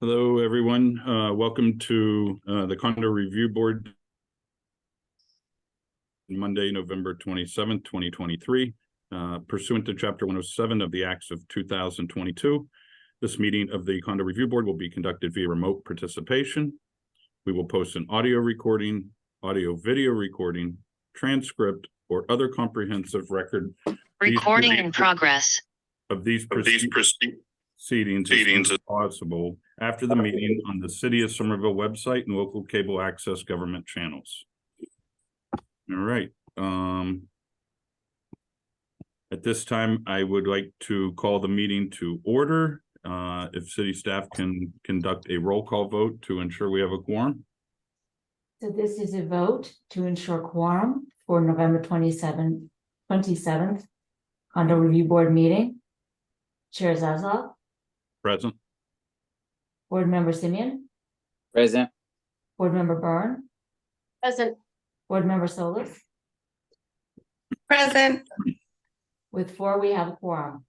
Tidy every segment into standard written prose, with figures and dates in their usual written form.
Hello, everyone. Welcome to the Condo Review Board, Monday, November 27th, 2023. Pursuant to Chapter 107 of the Acts of 2022, this meeting of the Condo Review Board will be conducted via remote participation. We will post an audio recording, audio-video recording, transcript, or other comprehensive record. Recording in progress. Of these proceedings as possible after the meeting on the City of Somerville website and local cable access government channels. All right. At this time, I would like to call the meeting to order. If city staff can conduct a roll call vote to ensure we have a quorum. So this is a vote to ensure quorum for November 27th Condo Review Board meeting. Chair Zaslav. Present. Board Member Simeon. Present. Board Member Byrne. Present. Board Member Solis. Present. With 4, we have a quorum.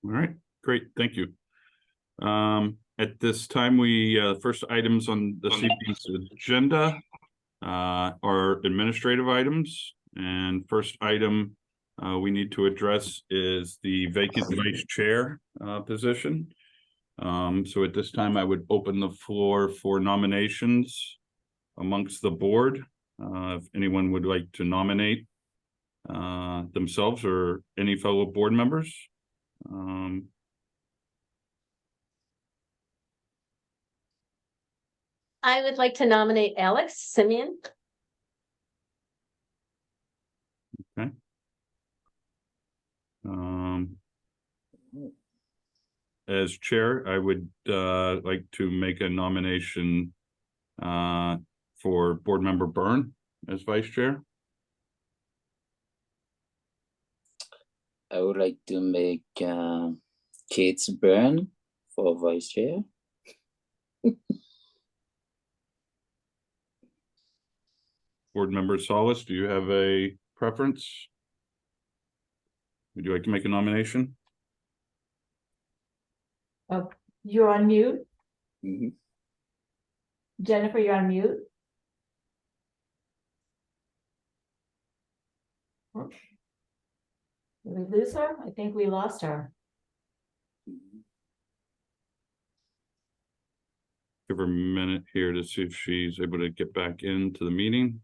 All right, great, thank you. At this time, we first items on the evening's agenda are administrative items, and first item we need to address is the vacant vice chair position. So at this time, I would open the floor for nominations amongst the board. If anyone would like to nominate themselves or any fellow board members. I would like to nominate Alex Simeon. Okay. As chair, I would like to make a nomination for board member Byrne as vice chair. I would like to make Kate Byrne for vice chair. Board member Solis, do you have a preference? Would you like to make a nomination? Oh, you're on mute. Mm-hmm. Jennifer, you're on mute. Oh. Did we lose her? I think we lost her. Give her a minute here to see if she's able to get back into the meeting.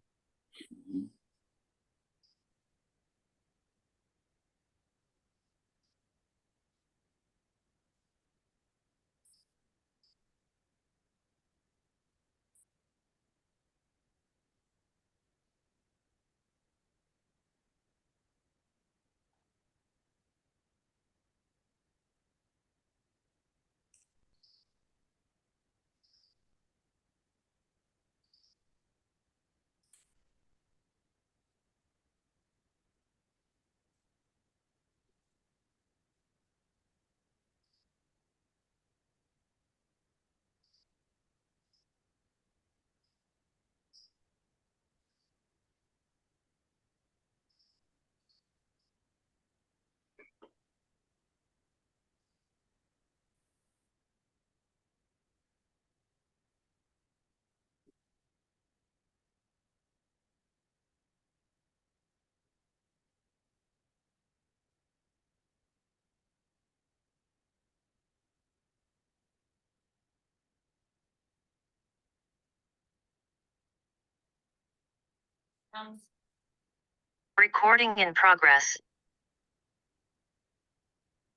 Recording in progress.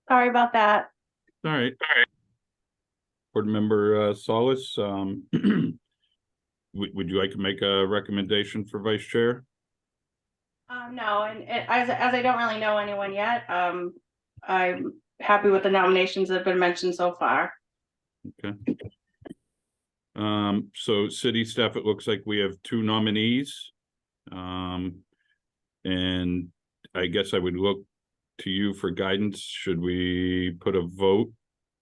Sorry about that. All right. Board member Solis, would you like to make a recommendation for vice chair? No, and as I don't really know anyone yet, I'm happy with the nominations that have been mentioned so far. Okay. So city staff, it looks like we have 2 nominees. And I guess I would look to you for guidance. Should we put a vote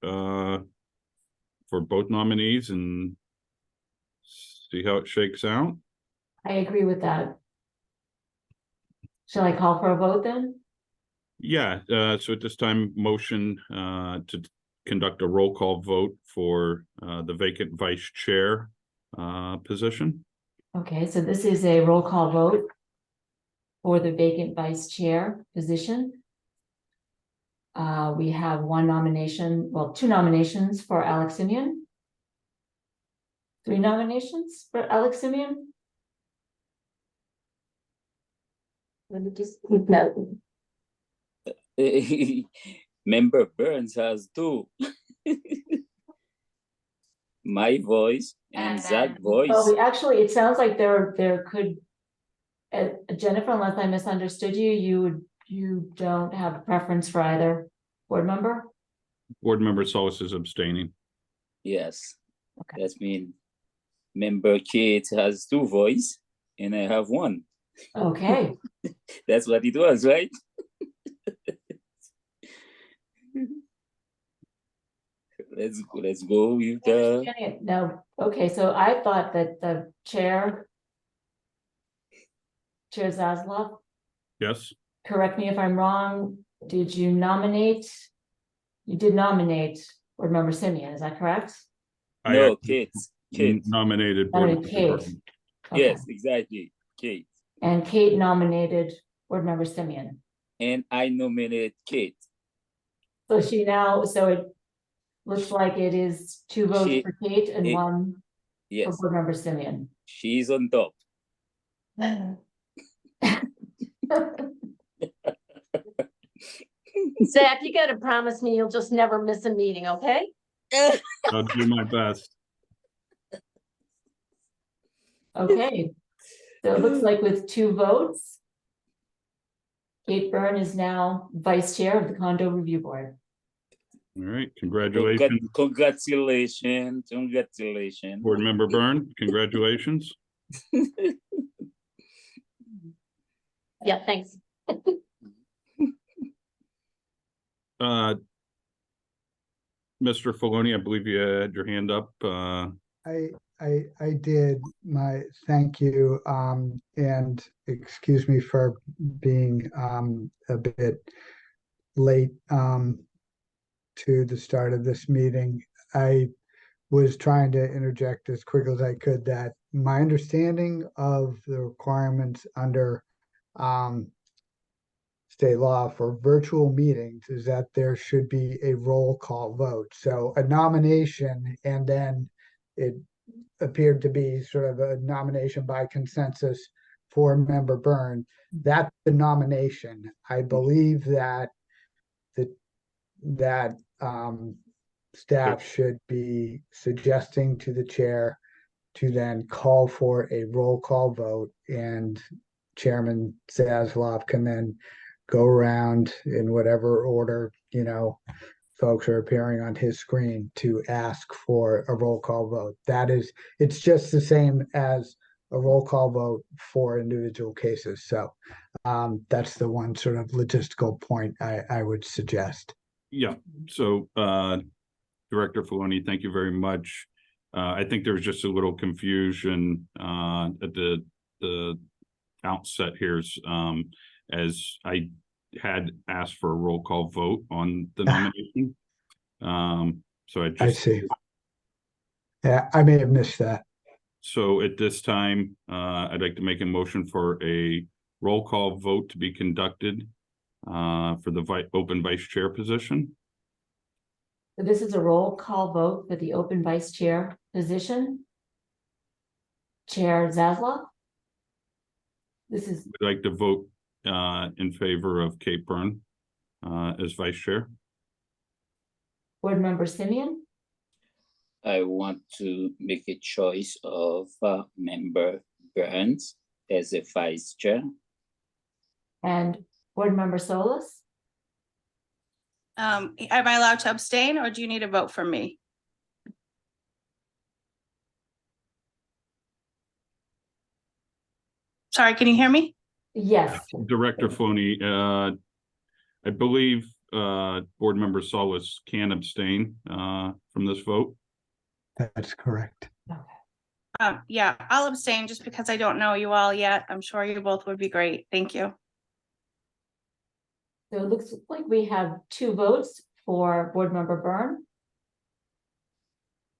for both nominees and see how it shakes out? I agree with that. Shall I call for a vote then? Yeah, so at this time, motion to conduct a roll call vote for the vacant vice chair position. Okay, so this is a roll call vote for the vacant vice chair position. We have one nomination, well, two nominations for Alex Simeon. Three nominations for Alex Simeon. Let me just keep note. Member Burns has two. My voice and Zach's voice. Oh, actually, it sounds like there could. Jennifer, unless I misunderstood you, you don't have a preference for either board member? Board member Solis is abstaining. Yes. Okay. That means member Kate has two voice and I have one. Okay, That's what it was, right? Let's go with the no, okay, so I thought that the Chair Zaslav, Yes, correct me if I'm wrong, did you nominate? You did nominate board member Simeon, is that correct? I no actually Kate. nominated board Nominated member Kate. Burton. Okay. Yes, exactly. Kate. And Kate nominated board member Simeon. And I nominate Kate. So it looks like it is two votes She- for Kate and it- one for Yes, board member Simeon. she's on top. Zach, you gotta promise me you'll just never miss a meeting, okay? I'll do my best. Okay, so it looks like with two votes, Kate Byrne is now vice chair of the Condo Review Board. All right, congratulations, Congratulations. board member Byrne. Congratulations. Yeah, thanks. Mr. Filoni, I believe you had your hand up. I did. Thank you, and excuse me for being a bit late to the start of this meeting. I was trying to interject as quick as I could that my understanding of the requirements under state law for virtual meetings is that there should be a roll call vote. So a nomination, and then it appeared to be sort of a nomination by consensus for member Byrne. That's the nomination. I believe that staff should be suggesting to the chair to then call for a roll call vote, and Chairman Zaslav can then go around in whatever order, folks are appearing on his screen to ask for a roll call vote. It's just the same as a roll call vote for individual cases. So that's the one sort of logistical point I would suggest. Yeah, so Director Filoni, thank you very much. I think there was just a little confusion at the outset here, as I had asked for a roll call vote on the nomination. So I see. Yeah, I may have missed that. So at this time, I'd like to make a motion for a roll call vote to be conducted for the open vice chair position. So this is a roll call vote for the open vice chair position. Chair Zaslav. This is I'd like to vote in favor of Kate Byrne as vice chair. board member Simeon I want to make a choice of member Burns as a vice chair. and board member Solis. Am I allowed to abstain or do you need a vote from me? Sorry, can you hear me? Yes, Director Filoni, I believe board member Solis can abstain from this vote. That's correct. Yeah, I'll abstain just because I don't know you all yet. I'm sure you both would be great. Thank you. so it looks like we have two votes for board member Byrne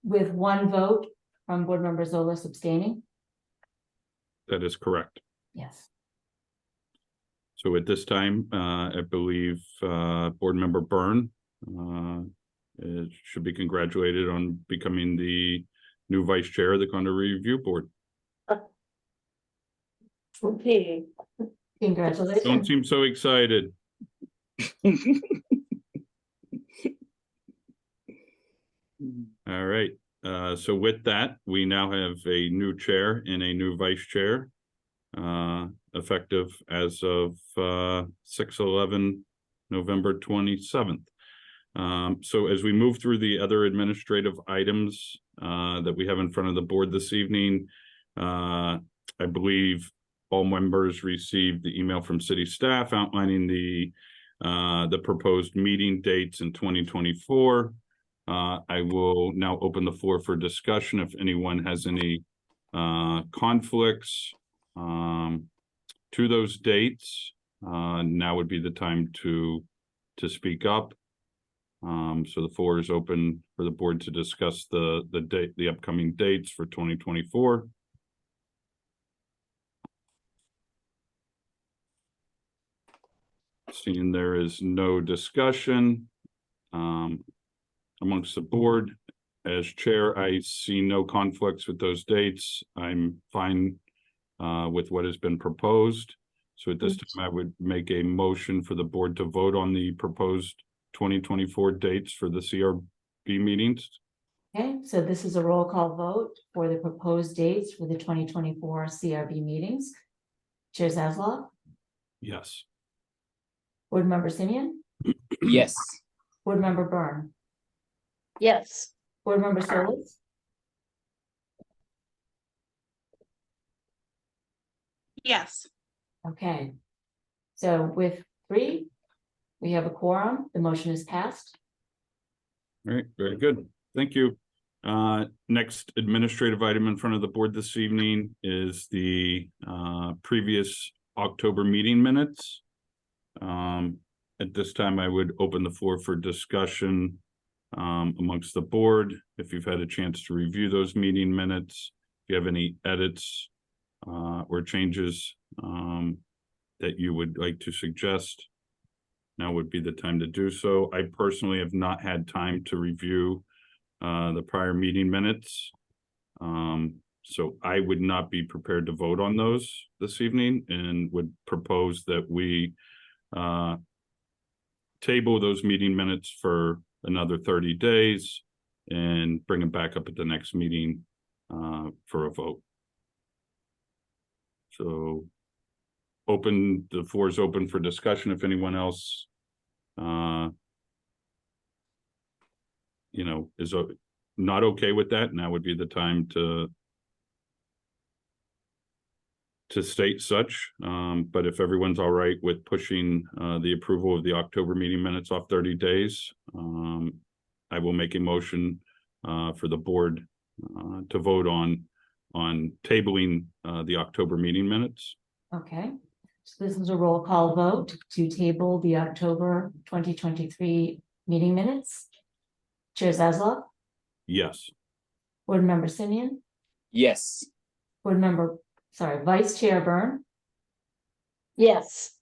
with one vote from Board Member Zolas abstaining. That is correct. Yes. So at this time, I believe Board Member Byrne should be congratulated on becoming the new Vice Chair of the Condo Review Board. Okay, Don't Congratulations. seem so excited. All right, so with that, we now have a new chair and a new vice chair, effective as of 6/11, November 27th. So as we move through the other administrative items that we have in front of the board this evening, I believe all members received the email from city staff outlining the proposed meeting dates in 2024. I will now open the floor for discussion. If anyone has any conflicts to those dates, now would be the time to speak up. So the floor is open for the board to discuss the upcoming dates for 2024. Seeing there is no discussion amongst the board, as chair, I see no conflicts with those dates. I'm fine with what has been proposed. So at this time, I would make a motion for the board to vote on the proposed 2024 dates for the CRB meetings. Okay, so this is a roll call vote for the proposed dates for the 2024 CRB meetings. Chair Zaslav, Yes. Board Member Simeon, Yes. Board Member Byrne, yes, Board Member Solis, Yes. okay. So with 3, we have a quorum, the motion is passed. All right, very good. Thank you. Next administrative item in front of the board this evening is the previous October meeting minutes. At this time, I would open the floor for discussion amongst the board. If you've had a chance to review those meeting minutes, if you have any edits or changes that you would like to suggest, now would be the time to do so. I personally have not had time to review the prior meeting minutes. So I would not be prepared to vote on those this evening and would propose that we table those meeting minutes for another 30 days and bring them back up at the next meeting for a vote. So the floor is open for discussion. If anyone else is not okay with that, now would be the time to state such. But if everyone's all right with pushing the approval of the October meeting minutes off 30 days, I will make a motion for the board to vote on tabling the October meeting minutes. Okay, so this is a roll call vote to table the October 2023 meeting minutes. Chair Zaslav, Yes. Board Member Simeon, Yes. Vice Chair Byrne, yes,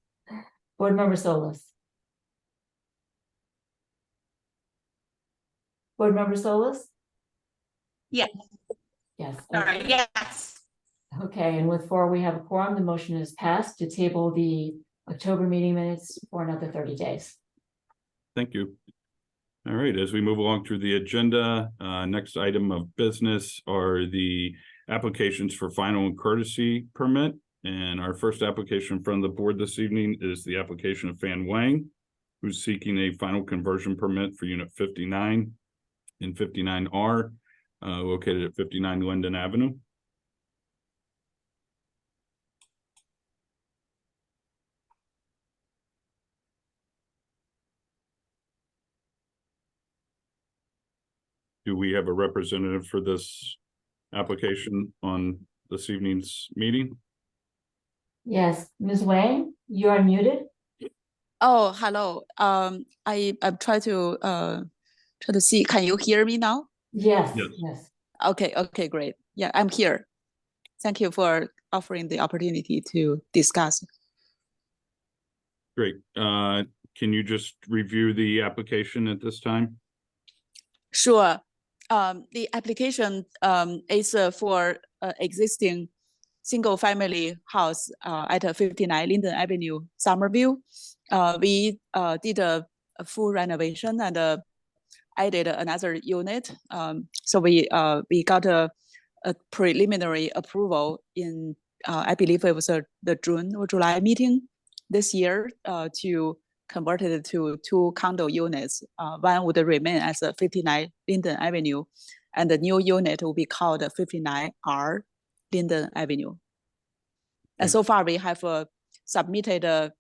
Board Member Solis. Board Member Solis? Yes. Yes. Sorry, yes. Okay, and with 4, we have a quorum. The motion is passed to table the October meeting minutes for another 30 days. Thank you. All right, as we move along through the agenda, next item of business are the applications for final and courtesy permit. And our first application in front of the board this evening is the application of Fan Wang, who's seeking a final conversion permit for unit 59 and 59R, located at 59 Linden Avenue. Do we have a representative for this application on this evening's meeting? Yes, Ms. Wang, you are muted. Oh, hello. I'm trying to see. Can you hear me now? Yes, Yes. yes. Okay, great. Yeah, I'm here. Thank you for offering the opportunity to discuss. Great. Can you just review the application at this time? Sure. The application is for existing single-family house at 59 Linden Avenue, Somerville. We did a full renovation and added another unit. So we got a preliminary approval in I believe it was the June or July meeting this year to convert it to 2 condo units. One would remain as a 59 Linden Avenue, and the new unit will be called 59R Linden Avenue. And so far we have submitted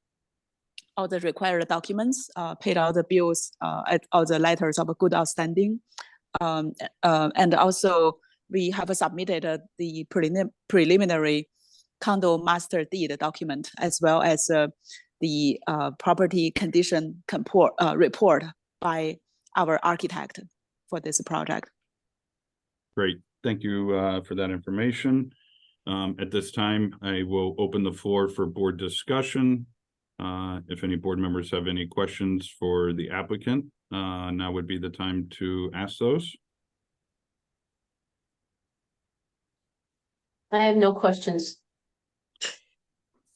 all the required documents, paid all the bills, all the letters of good outstanding. And also we have submitted the preliminary condo master deed document, as well as the property condition report by our architect for this project. Great. Thank you for that information. At this time, I will open the floor for board discussion. If any board members have any questions for the applicant, now would be the time to ask those. I have no questions.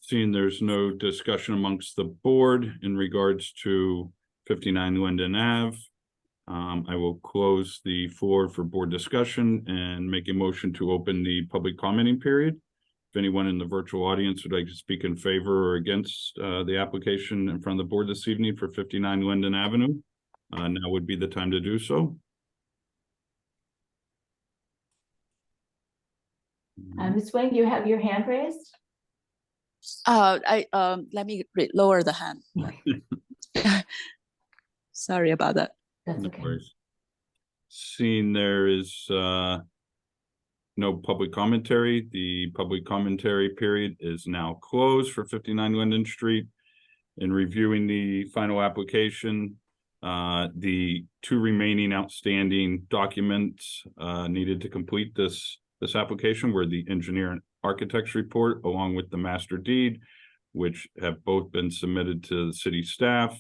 Seeing there's no discussion amongst the board in regards to 59 Linden Ave, I will close the floor for board discussion and make a motion to open the public commenting period. If anyone in the virtual audience would like to speak in favor or against the application in front of the board this evening for 59 Linden Avenue, now would be the time to do so. Ms. Wang, you have your hand raised? Let me lower the hand. Sorry about that. That's No okay. worries. Seeing there is no public commentary, the public commentary period is now closed for 59 Linden Street. In reviewing the final application, the 2 remaining outstanding documents needed to complete this application were the engineer and architect's report along with the master deed, which have both been submitted to the city staff.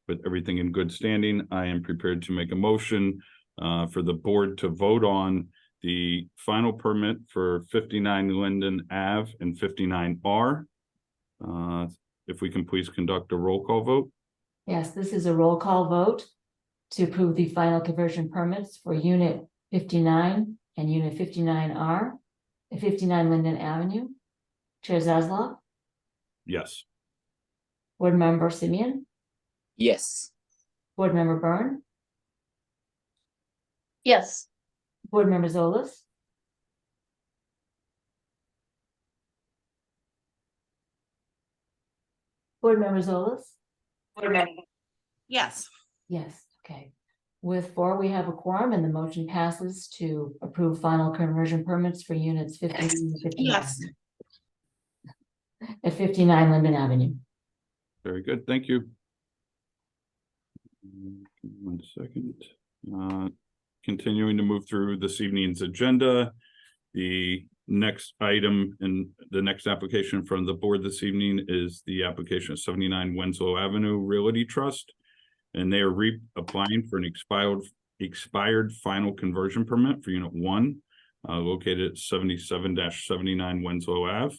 With everything in good standing, I am prepared to make a motion for the board to vote on the final permit for 59 Linden Ave and 59R. If we can please conduct a roll call vote. Yes, this is a roll call vote to approve the final conversion permits for unit 59 and unit 59R at 59 Linden Avenue. Chair Zaslav, Yes. Board Member Simeon, Yes. Board Member Byrne, Yes, Board Member Zolas, Board Member Zolas. Yes. Yes, okay. With 4, we have a quorum and the motion passes to approve final conversion permits for units 59 and 59 Yes. at 59 Linden Avenue. Very good. Thank you. 1 second. Continuing to move through this evening's agenda. The next item in the next application from the board this evening is the application of 79 Winslow Avenue Realty Trust. And they are reapplying for an expired final conversion permit for unit 1, located at 77-79 Winslow Ave.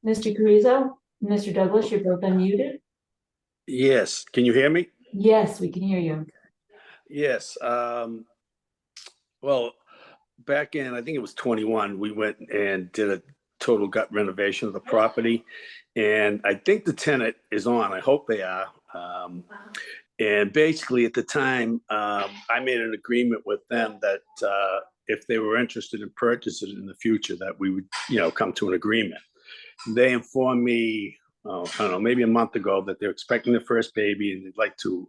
Mr. Carrizo, Mr. Douglas, you're both unmuted. Yes, can you hear me? Yes, we can hear you. Yes, well, back in, I think it was 21, we went and did a total gut renovation of the property. And I think the tenant is on, I hope they are. And basically at the time, I made an agreement with them that if they were interested in purchasing it in the future, that we would, come to an agreement. They informed me, I don't know, maybe a month ago that they're expecting their first baby and they'd like to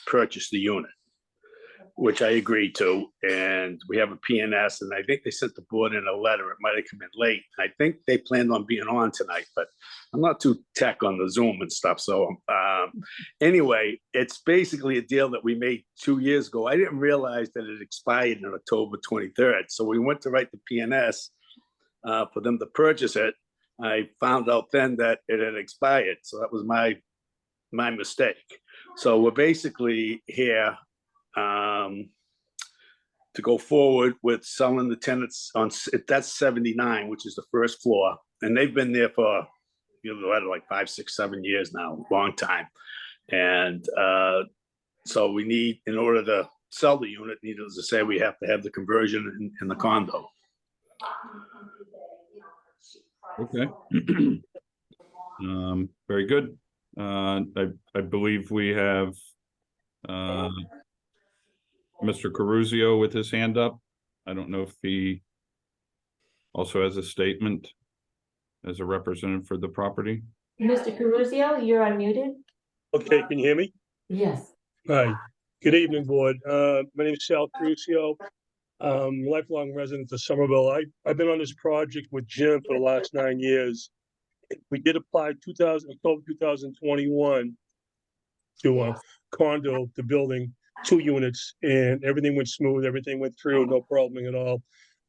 purchase the unit. which I agreed to, and we have a PNS, and I think they sent the board in a letter. It might have come in late. I think they planned on being on tonight, but I'm not too tech on the Zoom and stuff. So anyway, it's basically a deal that we made 2 years ago. I didn't realize that it expired on October 23rd. So we went to write the PNS for them to purchase it. I found out then that it had expired. So that was my mistake. So we're basically here to go forward with selling the tenants on, that's 79, which is the first floor. And they've been there for, like 5, 6, 7 years now, long time. And so we need, in order to sell the unit, needless to say, we have to have the conversion in the condo. Okay. Very good. I believe we have Mr. Caruzio with his hand up. I don't know if he also has a statement as a representative for the property. Mr. Caruzio, you're unmuted? Okay, can you hear me? Yes. Hi, good evening, board. My name is Sal Crucio. Lifelong resident of Somerville. I've been on this project with Jim for the last 9 years. We did apply October 2021 to condo, the building, 2 units, and everything went smooth, everything went through, no problem at all.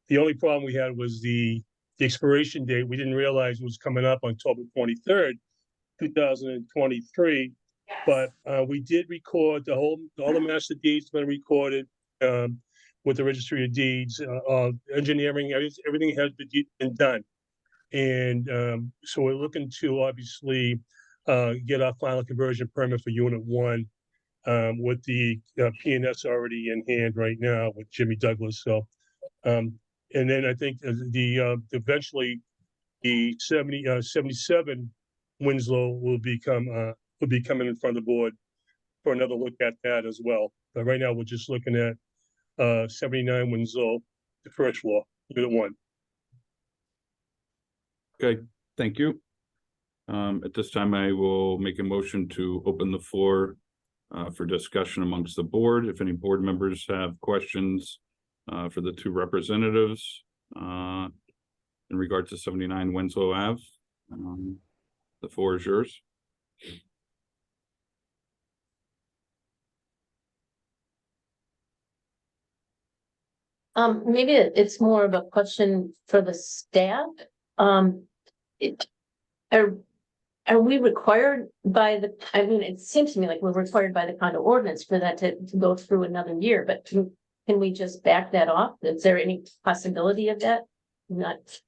The only problem we had was the expiration date. We didn't realize it was coming up on October 23rd, 2023. But we did record all the master deeds been recorded with the registry of deeds, engineering, everything has been done. And so we're looking to obviously get our final conversion permit for unit 1 with the PNS already in hand right now with Jimmy Douglas. So, and then I think eventually the 77 Winslow will be coming in front of the board for another look at that as well. But right now we're just looking at 79 Winslow, the first floor, unit 1. Okay, thank you. At this time, I will make a motion to open the floor for discussion amongst the board. If any board members have questions for the 2 representatives in regard to 79 Winslow Ave, the floor is yours. Maybe it's more of a question for the staff. Are we required by the, I mean, it seems to me like we're required by the condo ordinance for that to go through another year, but can we just back that off? Is there any possibility of that? Not.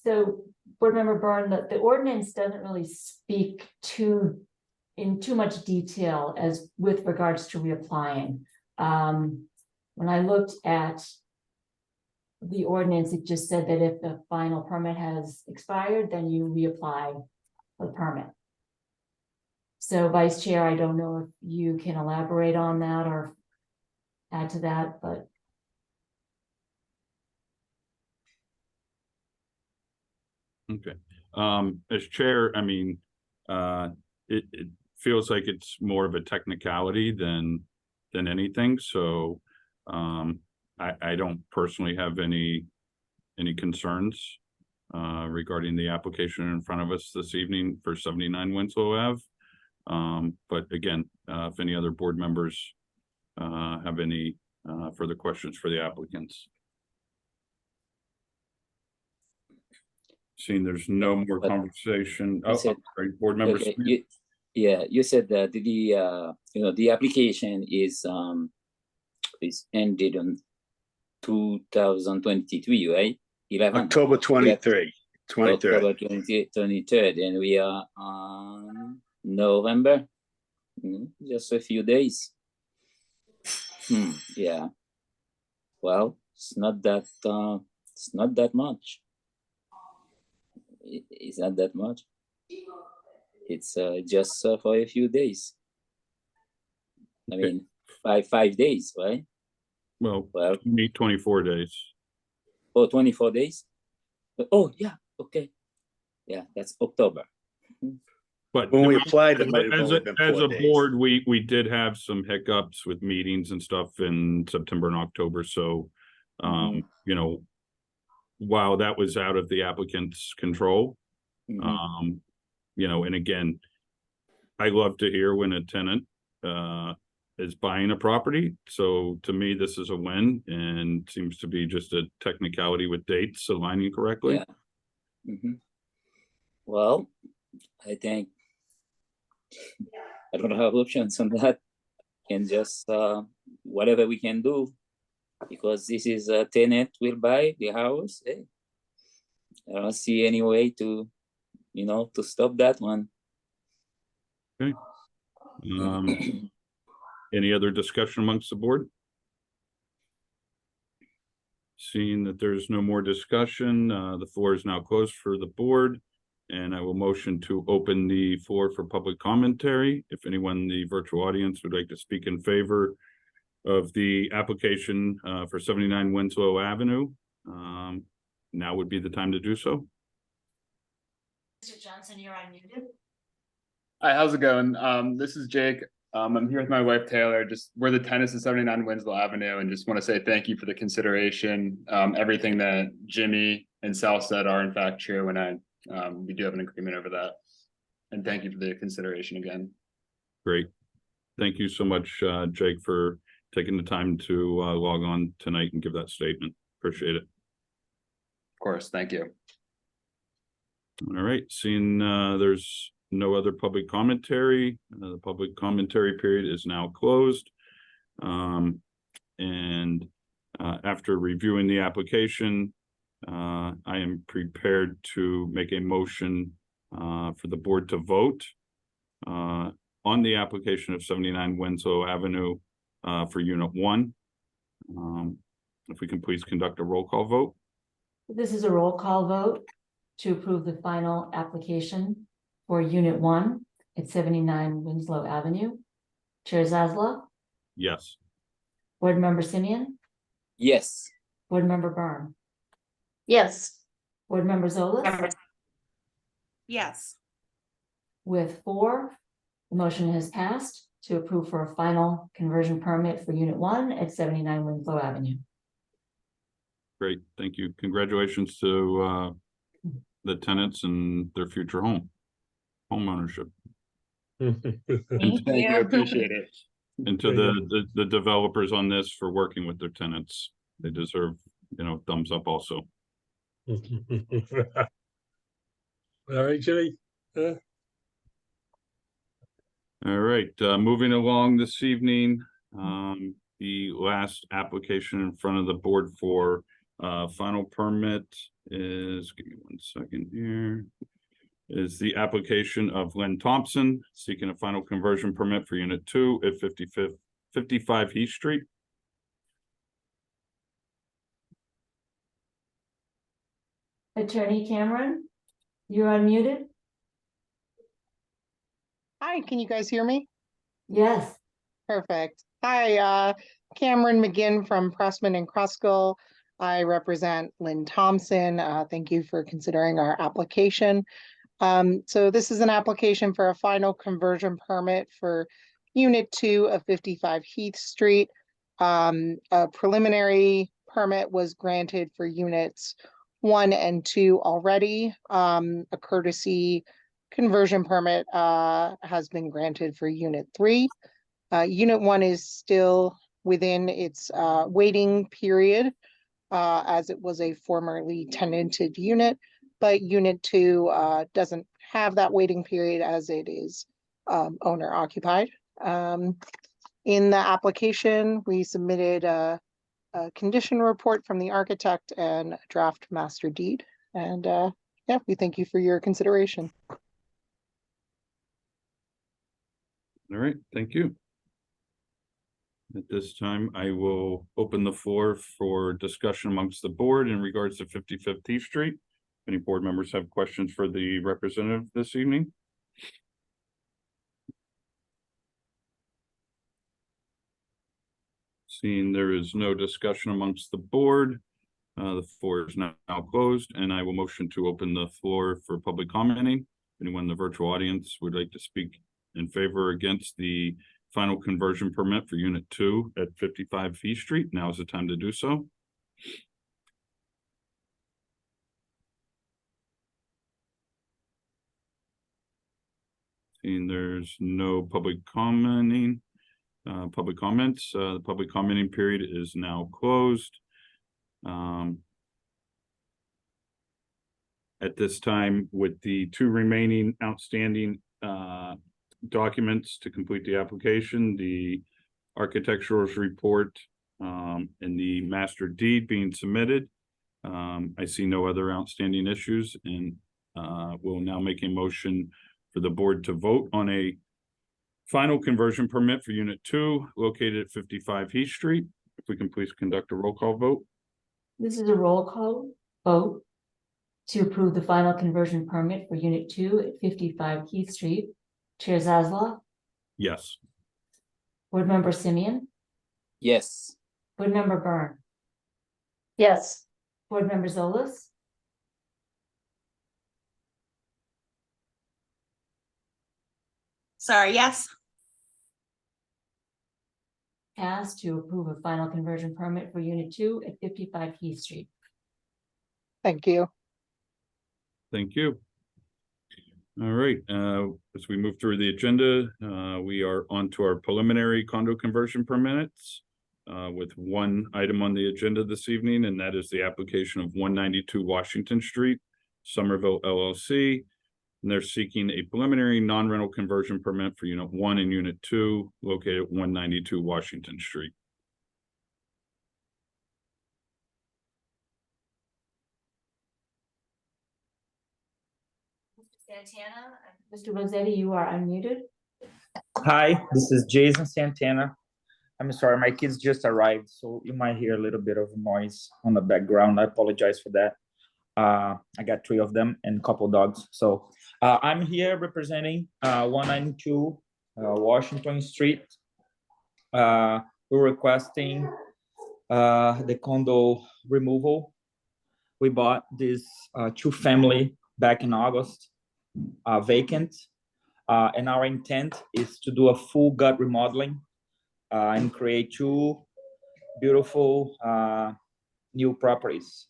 So board member Byrne, the ordinance doesn't really speak in too much detail as with regards to reapplying. When I looked at the ordinance, it just said that if the final permit has expired, then you reapply for the permit. So Vice Chair, I don't know if you can elaborate on that or add to that, but. Okay. As chair, I mean, it feels like it's more of a technicality than anything. So I don't personally have any concerns regarding the application in front of us this evening for 79 Winslow Ave. But again, if any other board members have any further questions for the applicants. Seeing there's no more conversation. Oh, said, sorry, board members. Okay, you said that the application is ended on 2023, right? 11. October 23. October 23rd, and we are on November. Just a few days. Yeah. Well, it's not that much. It's not that much. It's just for a few days. I mean, five days, right? Well, 24 days. Oh, 24 days? Oh, yeah, okay. Yeah, that's October. But When we applied, it might have as only a, been as 4 a days. board, we did have some hiccups with meetings and stuff in September and October, so you know, while that was out of the applicant's control, you know, and again, I love to hear when a tenant is buying a property. So to me, this is a win and seems to be just a technicality with dates aligning correctly. Yeah. Well, I think I don't have options on that. And just whatever we can do, because this is a tenant will buy the house. I don't see any way to, you know, to stop that one. Okay. Any other discussion amongst the board? Seeing that there's no more discussion, the floor is now closed for the board. And I will motion to open the floor for public commentary. If anyone in the virtual audience would like to speak in favor of the application for 79 Winslow Avenue, now would be the time to do so. Mr. Johnson, you're unmuted. Hi, how's it going? This is Jake. I'm here with my wife Taylor. Just we're the tenants at 79 Winslow Avenue, and just want to say thank you for the consideration. Everything that Jimmy and Sal said are in fact true, and we do have an agreement over that. And thank you for the consideration again. Great. Thank you so much, Jake, for taking the time to log on tonight and give that statement. Appreciate it. Of course, thank you. All right, seeing there's no other public commentary, the public commentary period is now closed. After reviewing the application, I am prepared to make a motion for the board to vote on the application of 79 Winslow Avenue for Unit 1. If we can please conduct a roll call vote. This is a roll call vote to approve the final application for Unit 1 at 79 Winslow Avenue. Chair Zasla, Yes. Board Member Simeon, Yes. Board Member Byrne, Yes. Board Member Zolas. Yes. With 4, the motion has passed to approve for a final conversion permit for Unit 1 at 79 Winslow Avenue. Great, thank you. Congratulations to the tenants and their future home ownership, Thank Thank you. Appreciate it. and to the developers on this for working with their tenants. They deserve, you know, thumbs up also. All right, Jimmy. All right, moving along this evening, the last application in front of the board for final permit is, give me 1 second here, is the application of Lynn Thompson seeking a final conversion permit for Unit 2 at 55 Heath Street. Attorney Cameron, you're unmuted. Hi, can you guys hear me? Yes. Perfect. Hi, Cameron McGinn from Pressman and Kruskal. I represent Lynn Thompson. Thank you for considering our application. So this is an application for a final conversion permit for Unit 2 of 55 Heath Street. A preliminary permit was granted for Units 1 and 2 already. A courtesy conversion permit has been granted for Unit 3. Unit 1 is still within its waiting period as it was a formerly tenanted unit, but Unit 2 doesn't have that waiting period as it is owner occupied. In the application, we submitted a condition report from the architect and a draft master deed. And yeah, we thank you for your consideration. All right, thank you. At this time, I will open the floor for discussion amongst the board in regards to 55th Heath Street. Any board members have questions for the representative this evening? Seeing there is no discussion amongst the board, the floor is now closed, and I will motion to open the floor for public commenting. anyone in the virtual audience would like to speak in favor or against the final conversion permit for Unit 2 at 55 Fee Street, now is the time to do so. Seeing there's no public commenting, public comments, the public commenting period is now closed. At this time, with the 2 remaining outstanding documents to complete the application, the architectural report and the master deed being submitted, I see no other outstanding issues, and we'll now make a motion for the board to vote on a final conversion permit for Unit 2 located at 55 Heath Street. If we can please conduct a roll call vote. This is a roll call vote to approve the final conversion permit for Unit 2 at 55 Heath Street. Chair Zaslav, Yes. Board Member Simeon, Yes. Board Member Byrne, Yes, Board Member Zolas, Sorry, yes. passed to approve a final conversion permit for Unit 2 at 55 Heath Street. Thank you. Thank you. All right, as we move through the agenda, we are on to our preliminary condo conversion permits with one item on the agenda this evening, and that is the application of 192 Washington Street, Somerville LLC. And they're seeking a preliminary non-rental conversion permit for Unit 1 and Unit 2 located at 192 Washington Street. Santana, Mr. Rossetti, you are unmuted. Hi, this is Jason Santana. I'm sorry, my kids just arrived, so you might hear a little bit of noise on the background. I apologize for that. I got 3 of them and a couple dogs. So I'm here representing 192 Washington Street. We're requesting the condo removal. We bought this 2-family back in August, vacant. And our intent is to do a full gut remodeling and create 2 beautiful new properties.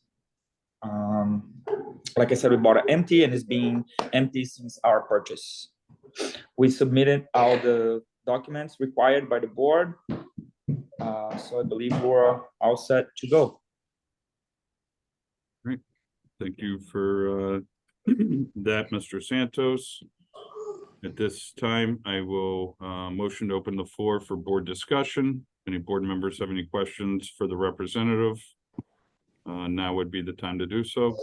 Like I said, we bought it empty and it's been empty since our purchase. We submitted all the documents required by the board. So I believe we're all set to go. Great. Thank you for that, Mr. Santos. At this time, I will motion to open the floor for board discussion. Any board members have any questions for the representative? Now would be the time to do so.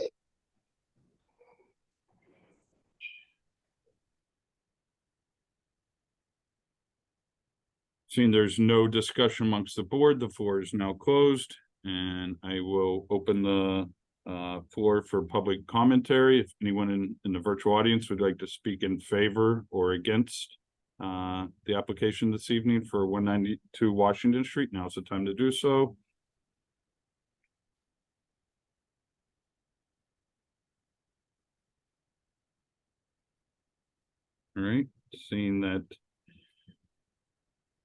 Seeing there's no discussion amongst the board, the floor is now closed, and I will open the floor for public commentary. If anyone in the virtual audience would like to speak in favor or against the application this evening for 192 Washington Street, now's the time to do so. All right, seeing that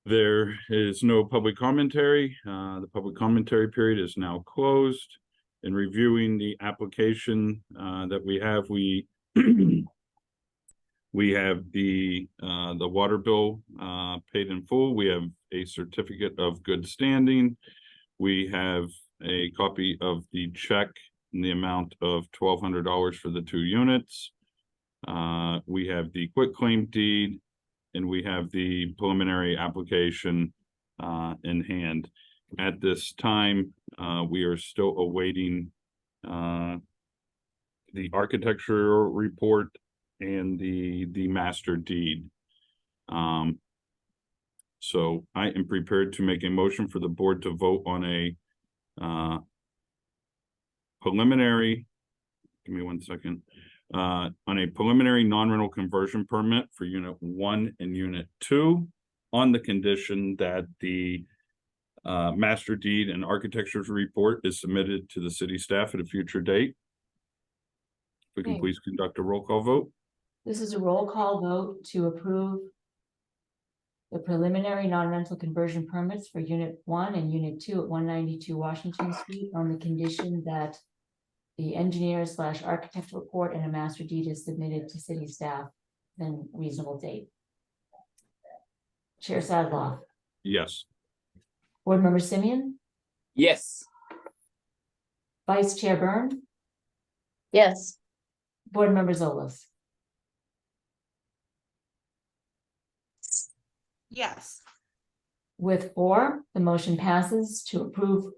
there is no public commentary, the public commentary period is now closed. In reviewing the application that we have, we have the water bill paid in full. We have a certificate of good standing. We have a copy of the check in the amount of $1,200 for the 2 units. We have the quitclaim deed, and we have the preliminary application in hand. At this time, we are still awaiting the architectural report and the master deed. So I am prepared to make a motion for the board to vote on a preliminary, give me one second, on a preliminary non-rental conversion permit for Unit 1 and Unit 2 on the condition that the master deed and architecture's report is submitted to the city staff at a future date. If we can Okay. please conduct a roll call vote. This is a roll call vote to approve the preliminary non-rental conversion permits for Unit 1 and Unit 2 at 192 Washington Street on the condition that the engineer/architect report and a master deed is submitted to city staff within reasonable date. Chair Sadloff, Yes. Board Member Simeon, Yes. Vice Chair Byrne, Yes, Board Member Zolas. Yes. With 4, the motion passes to approve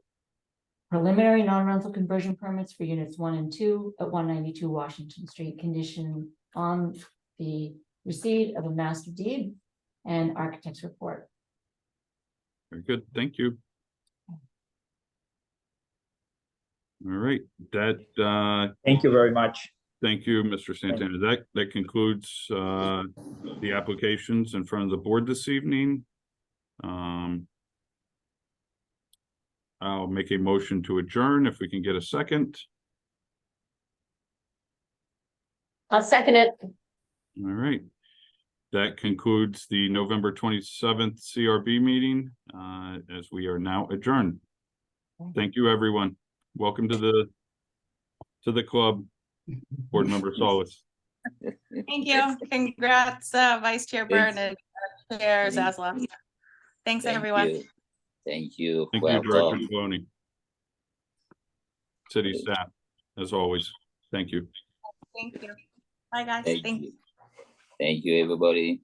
preliminary non-rental conversion permits for units 1 and 2 at 192 Washington Street, condition on the receipt of a master deed and architect's report. Very good. Thank you. All right, that, Thank you very much. thank you, Mr. Santana. That concludes, the applications in front of the board this evening. I'll make a motion to adjourn if we can get a second. I'll second it. All right. That concludes the November 27th CRB meeting, as we are now adjourned. Thank you, everyone. Welcome to the club, Board Member Solis. Thank you. Congrats, Vice Chair Byrne and Chair Thank- Zaslav. Thanks, Thank everyone. you. Thank you. Thank you, Director Welcome. Maloney. City staff, as always. Thank you. Thank you. Bye, guys. Thank Thank you. Thank you, everybody.